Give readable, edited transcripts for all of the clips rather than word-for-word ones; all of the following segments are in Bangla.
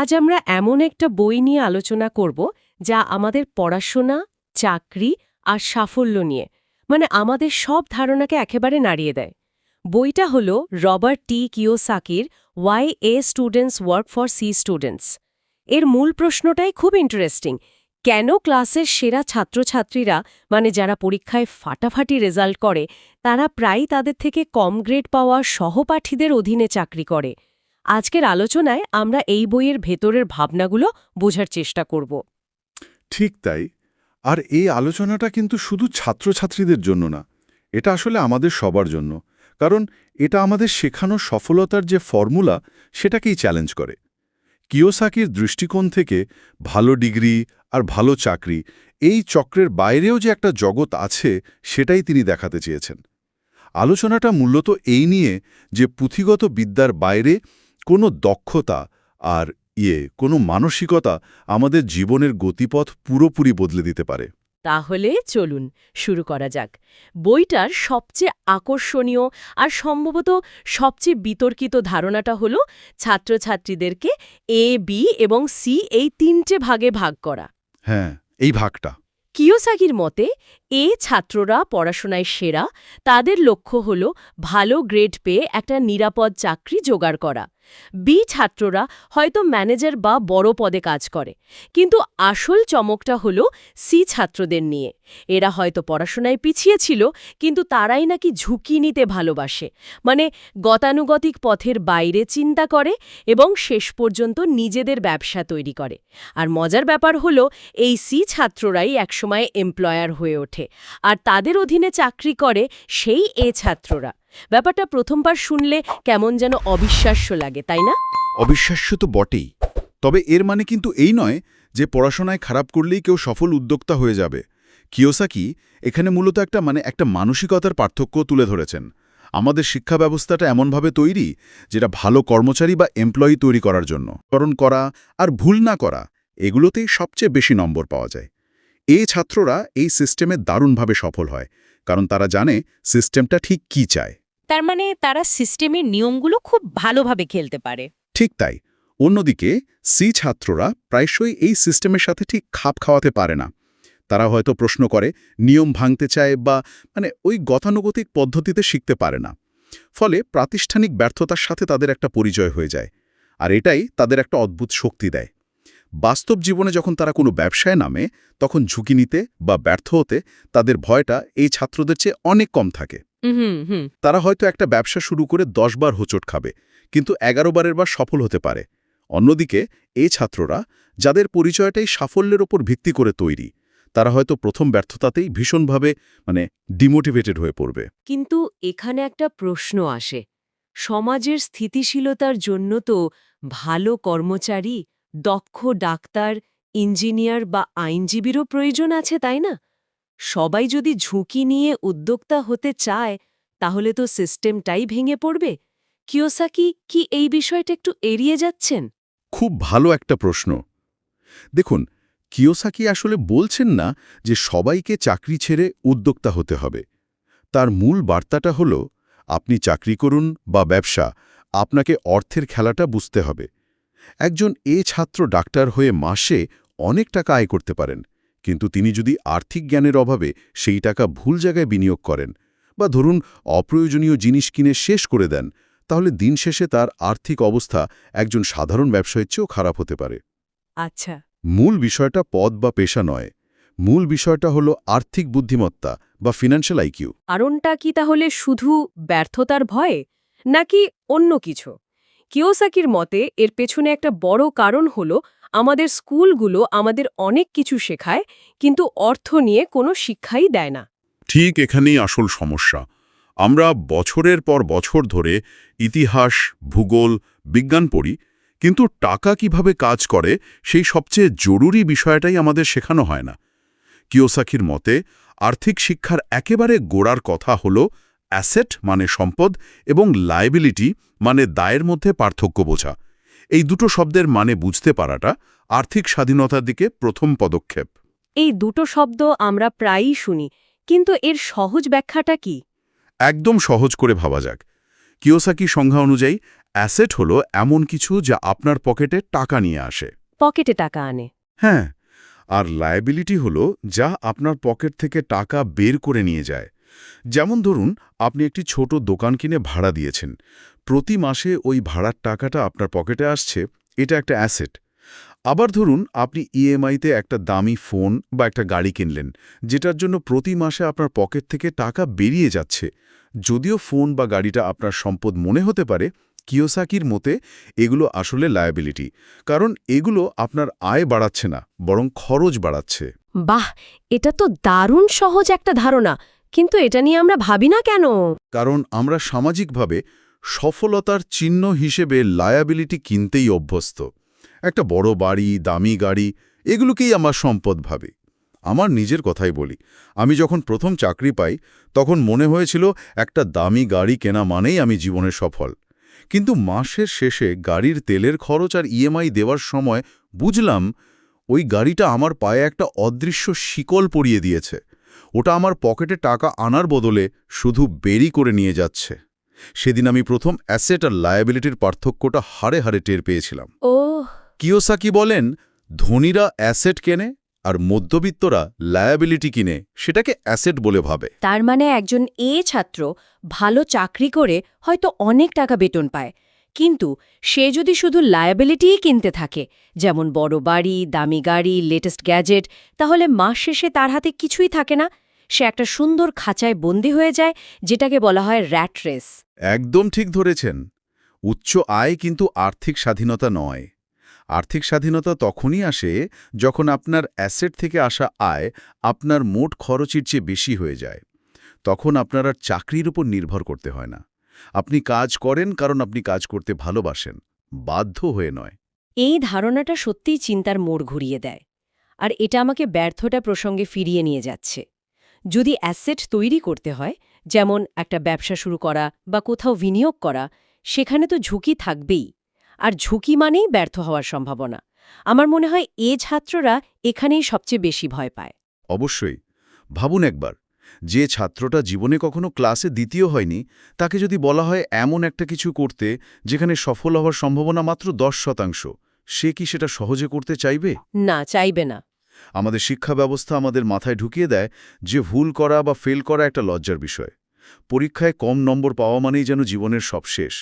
আজ আমরা এমন একটা বই নিয়ে আলোচনা করব যা আমাদের পড়াশোনা, চাকরি আর সাফল্য নিয়ে আমাদের সব ধারণাকে একেবারে নাড়িয়ে দেয়। বইটা হলো রবার্ট টি কিওসাকির why A students work for C students. এর মূল প্রশ্নটাই খুব ইন্টারেস্টিং। কেন ক্লাসের সেরা ছাত্রছাত্রীরা যারা পরীক্ষায় ফাটাফাটি রেজাল্ট করে তারা প্রায়ই তাদের থেকে কম গ্রেড পাওয়া সহপাঠীদের অধীনে চাকরি করে? আজকের আলোচনায় আমরা এই বইয়ের ভেতরের ভাবনাগুলো বোঝার চেষ্টা করব। ঠিক তাই। আর এই আলোচনাটা কিন্তু শুধু ছাত্রছাত্রীদের জন্য না, এটা আসলে আমাদের সবার জন্য। কারণ এটা আমাদের শেখানো সফলতার যে ফর্মুলা সেটাকেই চ্যালেঞ্জ করে। কিওসাকির দৃষ্টিকোণ থেকে ভালো ডিগ্রি আর ভালো চাকরি, এই চক্রের বাইরেও যে একটা জগৎ আছে সেটাই তিনি দেখাতে চেয়েছেন। আলোচনাটা মূলত এই নিয়ে যে পুঁথিগত বিদ্যার বাইরে কোনো দক্ষতা আর কোনো মানসিকতা আমাদের জীবনের গতিপথ পুরোপুরি বদলে দিতে পারে। তাহলে চলুন শুরু করা যাক। বইটার সবচেয়ে আকর্ষণীয় আর সম্ভবত সবচেয়ে বিতর্কিত ধারণাটা হলো ছাত্রছাত্রীদেরকে এ, বি এবং সি এই তিনটে ভাগে ভাগ করা। হ্যাঁ, এই ভাগটা কিওসাকির মতে এ ছাত্ররা পড়াশোনায় সেরা, তাদের লক্ষ্য হল ভালো গ্রেড পেয়ে একটা নিরাপদ চাকরি জোগাড় করা। বি ছাত্ররা হয়তো ম্যানেজার বা বড় পদে কাজ করে, কিন্তু আসল চমকটা হল সি ছাত্রদের নিয়ে। এরা হয়তো পড়াশোনায় পিছিয়ে ছিল, কিন্তু তারাই নাকি ঝুঁকি নিতে ভালোবাসে, গতানুগতিক পথের বাইরে চিন্তা করে এবং শেষ পর্যন্ত নিজেদের ব্যবসা তৈরি করে। আর মজার ব্যাপার হল এই সি ছাত্ররাই একসময় এমপ্লয়ার হয়ে ওঠে, আর তাদের অধীনে চাকরি করে সেই এ ছাত্ররা। ব্যাপারটা প্রথমবার শুনলে কেমন যেন অবিশ্বাস্য লাগে, তাই না? অবিশ্বাস্য তো বটেই। তবে এর মানে কিন্তু এই নয় যে পড়াশোনায় খারাপ করলেই কেউ সফল উদ্যোক্তা হয়ে যাবে। কিওসাকি এখানে মূলত একটা মানসিকতার পার্থক্য তুলে ধরেছেন। আমাদের শিক্ষা ব্যবস্থাটা এমনভাবে তৈরি যেটা ভালো কর্মচারী বা এমপ্লয়ি তৈরি করার জন্য করা আর ভুল না করা, এগুলোতেই সবচেয়ে বেশি নম্বর পাওয়া যায়। এই ছাত্ররা এই সিস্টেমে দারুণভাবে সফল হয়, কারণ তারা জানে সিস্টেমটা ঠিক কী চায়। তার তারা সিস্টেমের নিয়মগুলো খুব ভালোভাবে খেলতে পারে। ঠিক তাই। অন্যদিকে সি ছাত্ররা প্রায়শই এই সিস্টেমের সাথে ঠিক খাপ খাওয়াতে পারে না। তারা হয়তো প্রশ্ন করে, নিয়ম ভাঙতে চায় বা ওই গতানুগতিক পদ্ধতিতে শিখতে পারে না। ফলে প্রাতিষ্ঠানিক ব্যর্থতার সাথে তাদের একটা পরিচয় হয়ে যায়। আর এটাই তাদের একটা অদ্ভুত শক্তি দেয়। বাস্তব জীবনে যখন তারা কোনো ব্যবসায় নামে, তখন ঝুঁকি নিতে বা ব্যর্থ হতে তাদের ভয়টা এই ছাত্রদের চেয়ে অনেক কম থাকে। তারা হয়তো একটা ব্যবসা শুরু করে 10 বার হোঁচট খাবে, কিন্তু 11 বারের বার সফল হতে পারে। অন্যদিকে এই ছাত্ররা, যাদের পরিচয়টাই সাফল্যের ওপর ভিত্তি করে তৈরি, তারা হয়তো প্রথম ব্যর্থতাতেই ভীষণভাবে ডিমোটিভেটেড হয়ে পড়বে। কিন্তু এখানে একটা প্রশ্ন আসে, সমাজের স্থিতিশীলতার জন্য তো ভালো কর্মচারী, দক্ষ ডাক্তার, ইঞ্জিনিয়ার বা আইনজীবীরও প্রয়োজন আছে, তাই না? সবাই যদি ঝুঁকি নিয়ে উদ্যোক্তা হতে চায়, তাহলে তো সিস্টেমটাই ভেঙে পড়বে। কিওসাকি কি এই বিষয়টা একটু এড়িয়ে যাচ্ছেন? খুব ভালো একটা প্রশ্ন। দেখুন, কিওসাকি আসলে বলছেন না যে সবাইকে চাকরি ছেড়ে উদ্যোক্তা হতে হবে। তার মূল বার্তাটা হল, আপনি চাকরি করুন বা ব্যবসা, আপনাকে অর্থের খেলাটা বুঝতে হবে। একজন ছাত্র ডাক্তার হয়ে মাসে অনেক টাকা আয় করতে পারেন, কিন্তু তিনি যদি আর্থিক জ্ঞানের অভাবে সেই টাকা ভুল জায়গায় বিনিয়োগ করেন বা ধরুন অপ্রয়োজনীয় জিনিস কিনে শেষ করে দেন, তাহলে দিন শেষে তার আর্থিক অবস্থা একজন সাধারণ ব্যবসায়ীর চেয়েও খারাপ হতে পারে। আচ্ছা, মূল বিষয়টা পদ বা পেশা নয়, মূল বিষয়টা হলো আর্থিক বুদ্ধিমত্তা বা ফিনান্সিয়াল আইকিউ। কারণটা কি তাহলে শুধু ব্যর্থতার ভয়ে, নাকি অন্য কিছু? কিওসাকির মতে এর পেছনে একটা বড় কারণ হলো আমাদের স্কুলগুলো আমাদের অনেক কিছু শেখায়, কিন্তু অর্থ নিয়ে কোনো শিক্ষাই দেয় না। ঠিক এখানেই আসল সমস্যা। আমরা বছরের পর বছর ধরে ইতিহাস, ভূগোল, বিজ্ঞান পড়ি, কিন্তু টাকা কিভাবে কাজ করে সেই সবচেয়ে জরুরি বিষয়টাই আমাদের শেখানো হয় না। কিওসাকির মতে আর্থিক শিক্ষার একেবারে গোড়ার কথা হল অ্যাসেট সম্পদ এবং লায়াবিলিটি দায়ের মধ্যে পার্থক্য বোঝা। এই দুটো শব্দের বুঝতে পারাটা আর্থিক স্বাধীনতার দিকে প্রথম পদক্ষেপ। এই দুটো শব্দ আমরা প্রায়ই শুনি, কিন্তু এর সহজ ব্যাখ্যাটা কি? একদম সহজ করে ভাবা যাক। কিওসাকি সংজ্ঞা অনুযায়ী অ্যাসেট হলো এমন কিছু যা আপনার পকেটে টাকা নিয়ে আসে। পকেটে টাকা আনে। হ্যাঁ, আর লায়াবিলিটি হলো যা আপনার পকেট থেকে টাকা বের করে নিয়ে যায়। যেমন ধরুন, আপনি একটি ছোট দোকান কিনে ভাড়া দিয়েছেন। প্রতি মাসে ওই ভাড়ার টাকাটা আপনার পকেটে আসছে, এটা একটা অ্যাসেট। আবার ধরুন, আপনি ইএমআইতে একটা দামি ফোন বা একটা গাড়ি কিনলেন, যেটার জন্য প্রতি মাসে আপনার পকেট থেকে টাকা বেরিয়ে যাচ্ছে। যদিও ফোন বা গাড়িটা আপনার সম্পদ মনে হতে পারে, কিওসাকির মতে এগুলো আসলে লায়াবিলিটি, কারণ এগুলো আপনার আয় বাড়াচ্ছে না, বরং খরচ বাড়াচ্ছে। বাহ, এটা তো দারুণ সহজ একটা ধারণা, কিন্তু এটা নিয়ে আমরা ভাবি না কেন? কারণ আমরা সামাজিকভাবে সফলতার চিহ্ন হিসেবে লায়াবিলিটি কিনতেই অভ্যস্ত। একটা বড় বাড়ি, দামি গাড়ি, এগুলোকেই আমার সম্পদ ভাবি। আমার নিজের কথাই বলি, আমি যখন প্রথম চাকরি পাই তখন মনে হয়েছিল একটা দামি গাড়ি কেনা মানেই আমি জীবনে সফল। কিন্তু মাসের শেষে গাড়ির তেলের খরচ আর ইএমআই দেওয়ার সময় বুঝলাম ওই গাড়িটা আমার পায়ে একটা অদৃশ্য শিকল পরিয়ে দিয়েছে। ওটা আমার পকেটে টাকা আনার বদলে শুধু বেরি করে নিয়ে যাচ্ছে। সেদিন আমি প্রথম অ্যাসেট আর লায়াবিলিটির পার্থক্যটা হাড়ে হাড়ে টের পেয়েছিলাম। ওহ, কিওসাকি বলেন, ধনীরা অ্যাসেট কেনে আর মধ্যবিত্তরা লায়াবিলিটি কিনে সেটাকে অ্যাসেট বলে ভাবে। তার মানে একজন ছাত্র ভালো চাকরি করে হয়তো অনেক টাকা বেতন পায়, কিন্তু সে যদি শুধু লায়াবিলিটিই কিনতে থাকে, যেমন বড় বাড়ি, দামি গাড়ি, লেটেস্ট গ্যাজেট, তাহলে মাস শেষে তার হাতে কিছুই থাকে না। সে একটা সুন্দর খাঁচায় বন্দী হয়ে যায়, যেটাকে বলা হয় র্যাট রেস। একদম ঠিক ধরেছেন। উচ্চ আয় কিন্তু আর্থিক স্বাধীনতা নয়। আর্থিক স্বাধীনতা তখনই আসে যখন আপনার অ্যাসেট থেকে আসা আয় আপনার মোট খরচের চেয়ে বেশি হয়ে যায়। তখন আপনার আর চাকরির উপর নির্ভর করতে হয় না। আপনি কাজ করেন কারণ আপনি কাজ করতে ভালোবাসেন, বাধ্য হয়ে নয়। এই ধারণাটা সত্যিই চিন্তার মোড় ঘুরিয়ে দেয়। আর এটা আমাকে ব্যর্থতা প্রসঙ্গে ফিরিয়ে নিয়ে যাচ্ছে। যদি অ্যাসেট তৈরি করতে হয়, যেমন একটা ব্যবসা শুরু করা বা কোথাও বিনিয়োগ করা, সেখানে তো ঝুঁকি থাকবেই। আর ঝুঁকি মানেই ব্যর্থ হওয়ার সম্ভাবনা। আমার মনে হয় ছাত্ররা এখানেই সবচেয়ে বেশি ভয় পায়। অবশ্যই। ভাবুন একবার, যে ছাত্রটা জীবনে কখনো ক্লাসে দ্বিতীয় হয়নি, তাকে যদি বলা হয় এমন একটা কিছু করতে যেখানে সফল হওয়ার সম্ভাবনা মাত্র 10%, সে কি সেটা সহজে করতে চাইবে? না, চাইবে না। আমাদের শিক্ষা ব্যবস্থা আমাদের মাথায় ঢুকিয়ে দেয় যে ভুল করা বা ফেল করা একটা লজ্জার বিষয়। পরীক্ষায় কম নম্বর পাওয়া মানেই যেন জীবনের সব শেষ।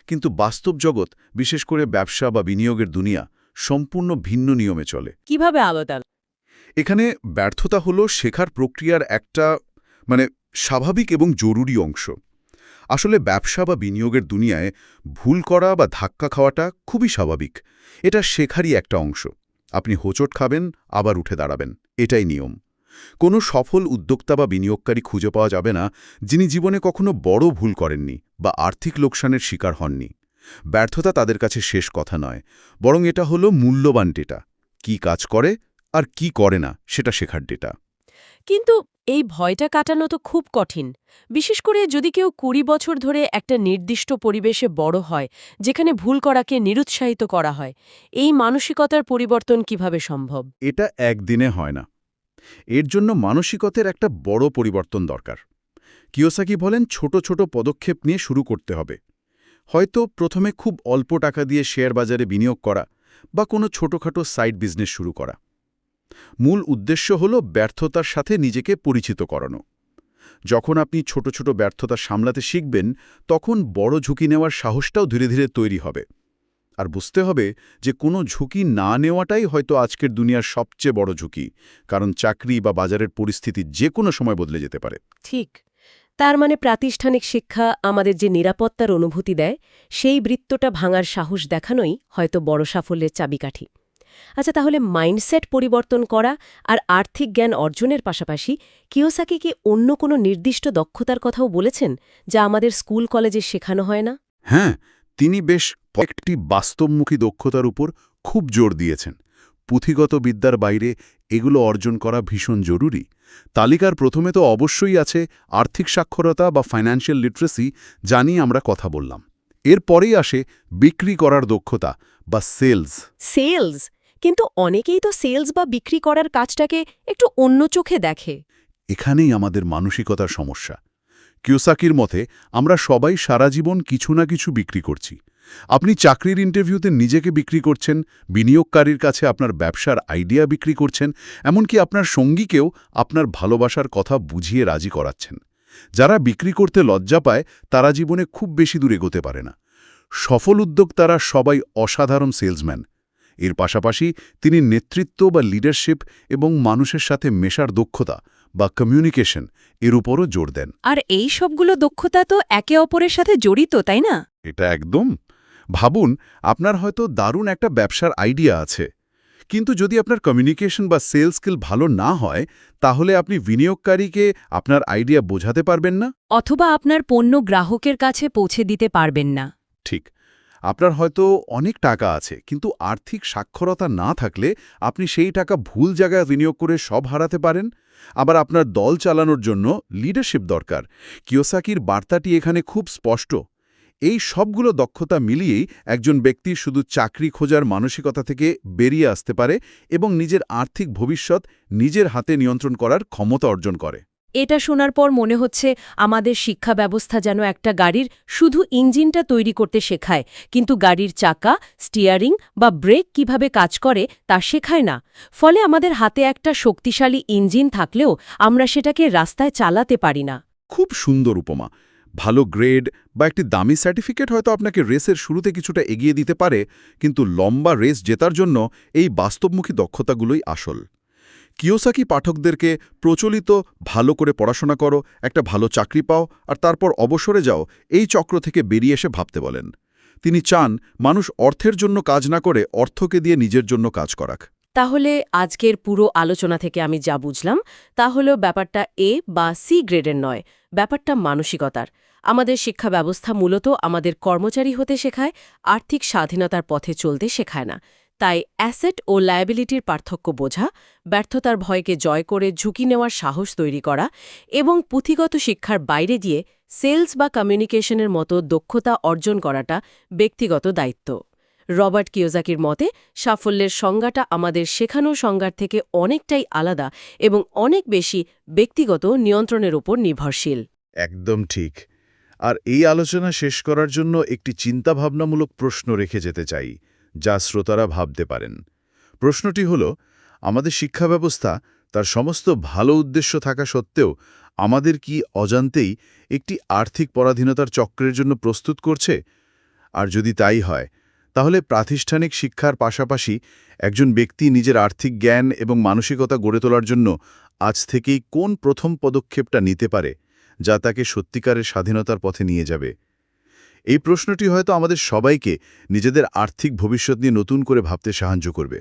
কিন্তু বাস্তব জগৎ, বিশেষ করে ব্যবসা বা বিনিয়োগের দুনিয়া, সম্পূর্ণ ভিন্ন নিয়মে চলে। কিভাবে আলাদা? এখানে ব্যর্থতা হলো শেখার প্রক্রিয়ার একটা স্বাভাবিক এবং জরুরি অংশ। আসলে ব্যবসা বা বিনিয়োগের দুনিয়ায় ভুল করা বা ধাক্কা খাওয়াটা খুবই স্বাভাবিক। এটা শেখারই একটা অংশ। আপনি হোঁচট খাবেন, আবার উঠে দাঁড়াবেন, এটাই নিয়ম। কোনো সফল উদ্যোক্তা বা বিনিয়োগকারী খুঁজে পাওয়া যাবে না যিনি জীবনে কখনো বড় ভুল করেননি বা আর্থিক লোকসানের শিকার হননি। ব্যর্থতা তাদের কাছে শেষ কথা নয়, বরং এটা হলো মূল্যবান ডেটা। কি কাজ করে আর কি করে না সেটা শেখার ডেটা। কিন্তু এই ভয়টা কাটানো তো খুব কঠিন, বিশেষ করে যদি কেউ 20 বছর ধরে একটা নির্দিষ্ট পরিবেশে বড় হয়, যেখানে ভুল করাকে নিরুৎসাহিত করা হয়। এই মানসিকতার পরিবর্তন কিভাবে সম্ভব? এটা একদিনে হয় না। এর জন্য মানসিকতার একটা বড় পরিবর্তন দরকার। কিওসাকি বলেন, ছোট ছোট পদক্ষেপ নিয়ে শুরু করতে হবে। হয়তো প্রথমে খুব অল্প টাকা দিয়ে শেয়ার বাজারে বিনিয়োগ করা বা কোনো ছোটখাটো সাইড বিজনেস শুরু করা। মূল উদ্দেশ্য হল ব্যর্থতার সাথে নিজেকে পরিচিত করানো। যখন আপনি ছোট ছোট ব্যর্থতা সামলাতে শিখবেন, তখন বড় ঝুঁকি নেওয়ার সাহসটাও ধীরে ধীরে তৈরি হবে। আর বুঝতে হবে যে কোনো ঝুঁকি না নেওয়াটাই হয়তো আজকের দুনিয়ার সবচেয়ে বড় ঝুঁকি, কারণ চাকরি বা বাজারের পরিস্থিতি যে কোনো সময় বদলে যেতে পারে। ঠিক। তার মানে প্রাতিষ্ঠানিক শিক্ষা আমাদের যে নিরাপত্তার অনুভূতি দেয়, সেই বৃত্তটা ভাঙার সাহস দেখানোই হয়তো বড় সাফল্যের চাবিকাঠি। আচ্ছা, তাহলে মাইন্ডসেট পরিবর্তন করা আর আর্থিক জ্ঞান অর্জনের পাশাপাশি কিওসাকি কি অন্য কোনো নির্দিষ্ট দক্ষতার কথাও বলেছেন, যা আমাদের স্কুল কলেজে শেখানো হয় না? হ্যাঁ, তিনি বেশ কয়েকটি বাস্তবমুখী দক্ষতার উপর খুব জোর দিয়েছেন। পুঁথিগত বিদ্যার বাইরে এগুলো অর্জন করা ভীষণ জরুরি। তালিকার প্রথমে তো অবশ্যই আছে আর্থিক সাক্ষরতা বা ফাইন্যান্সিয়াল লিটারেসি, যা নিয়ে আমরা কথা বললাম। এরপরেই আসে বিক্রি করার দক্ষতা বা সেলস। সেলস? কিন্তু অনেকেই তো সেলস বা বিক্রি করার কাজটাকে একটু অন্য চোখে দেখে। এখানেই আমাদের মানসিকতার সমস্যা। কিওসাকির মতে আমরা সবাই সারা জীবন কিছু না কিছু বিক্রি করছি। আপনি চাকরির ইন্টারভিউতে নিজেকে বিক্রি করছেন, বিনিয়োগকারীর কাছে আপনার ব্যবসার আইডিয়া বিক্রি করছেন, এমনকি আপনার সঙ্গীকেও আপনার ভালোবাসার কথা বুঝিয়ে রাজি করাচ্ছেন। যারা বিক্রি করতে লজ্জা পায় তারা জীবনে খুব বেশি দূর এগোতে পারে না। সফল উদ্যোক্তারা সবাই অসাধারণ সেলসম্যান। এর পাশাপাশি তিনি নেতৃত্ব বা লিডারশিপ এবং মানুষের সাথে মেশার দক্ষতা বা কমিউনিকেশন এর উপরও জোর দেন। আর এই সবগুলো দক্ষতা তো একে অপরের সাথে জড়িত, তাই না? এটা একদম। ভাবুন, আপনার হয়তো দারুণ একটা ব্যবসার আইডিয়া আছে, কিন্তু যদি আপনার কমিউনিকেশন বা সেলস স্কিল ভালো না হয়, তাহলে আপনি বিনিয়োগকারীকে আপনার আইডিয়া বোঝাতে পারবেন না। অথবা আপনার পণ্য গ্রাহকের কাছে পৌঁছে দিতে পারবেন না। ঠিক। আপনার হয়তো অনেক টাকা আছে, কিন্তু আর্থিক সাক্ষরতা না থাকলে আপনি সেই টাকা ভুল জায়গায় বিনিয়োগ করে সব হারাতে পারেন। আবার আপনার দল চালানোর জন্য লিডারশিপ দরকার। কিওসাকির বার্তাটি এখানে খুব স্পষ্ট। এই সবগুলো দক্ষতা মিলিয়েই একজন ব্যক্তি শুধু চাকরি খোঁজার মানসিকতা থেকে বেরিয়ে আসতে পারে এবং নিজের আর্থিক ভবিষ্যৎ নিজের হাতে নিয়ন্ত্রণ করার ক্ষমতা অর্জন করে। এটা শোনার পর মনে হচ্ছে আমাদের শিক্ষা ব্যবস্থা যেন একটা গাড়ির শুধু ইঞ্জিনটা তৈরি করতে শেখায়, কিন্তু গাড়ির চাকা, স্টিয়ারিং বা ব্রেক কিভাবে কাজ করে তা শেখায় না। ফলে আমাদের হাতে একটা শক্তিশালী ইঞ্জিন থাকলেও আমরা সেটাকে রাস্তায় চালাতে পারি না। খুব সুন্দর উপমা। ভালো গ্রেড বা একটি দামি সার্টিফিকেট হয়তো আপনাকে রেসের শুরুতে কিছুটা এগিয়ে দিতে পারে, কিন্তু লম্বা রেস জেতার জন্য এই বাস্তবমুখী দক্ষতাগুলোই আসল। কিওসাকি পাঠকদেরকে প্রচলিত ভালো করে পড়াশোনা করো, একটা ভালো চাকরি পাও আর তারপর অবসরে যাও, এই চক্র থেকে বেরিয়ে এসে ভাবতে বলেন। তিনি চান মানুষ অর্থের জন্য কাজ না করে অর্থকে দিয়ে নিজের জন্য কাজ করাক। তাহলে আজকের পুরো আলোচনা থেকে আমি যা বুঝলাম তা হলো ব্যাপারটা এ বা সি গ্রেডের নয়, ব্যাপারটা মানসিকতার। আমাদের শিক্ষা ব্যবস্থা মূলত আমাদের কর্মচারী হতে শেখায়, আর্থিক স্বাধীনতার পথে চলতে শেখায় না। তাই অ্যাসেট ও লায়াবিলিটির পার্থক্য বোঝা, ব্যর্থতার ভয়কে জয় করে ঝুঁকি নেওয়ার সাহস তৈরি করা এবং পুঁথিগত শিক্ষার বাইরে গিয়ে সেলস বা কমিউনিকেশনের মতো দক্ষতা অর্জন করাটা ব্যক্তিগত দায়িত্ব। রবার্ট কিওসাকির মতে সাফল্যের সংজ্ঞাটা আমাদের শেখানো সংজ্ঞার থেকে অনেকটাই আলাদা এবং অনেক বেশি ব্যক্তিগত নিয়ন্ত্রণের উপর নির্ভরশীল। একদম ঠিক। আর এই আলোচনা শেষ করার জন্য একটি চিন্তাভাবনামূলক প্রশ্ন রেখে যেতে চাই, যা শ্রোতারা ভাবতে পারেন। প্রশ্নটি হল, আমাদের শিক্ষা ব্যবস্থা তার সমস্ত ভালো উদ্দেশ্য থাকা সত্ত্বেও আমাদের কি অজান্তেই একটি আর্থিক পরাধীনতার চক্রের জন্য প্রস্তুত করছে? আর যদি তাই হয়, তাহলে প্রাতিষ্ঠানিক শিক্ষার পাশাপাশি একজন ব্যক্তি নিজের আর্থিক জ্ঞান এবং মানসিকতা গড়ে তোলার জন্য আজ থেকেই কোন প্রথম পদক্ষেপটা নিতে পারে, যা তাকে সত্যিকারের স্বাধীনতার পথে নিয়ে যাবে? এই প্রশ্নটি হয়তো আমাদের সবাইকে নিজেদের আর্থিক ভবিষ্যৎ নিয়ে নতুন করে ভাবতে সাহায্য করবে।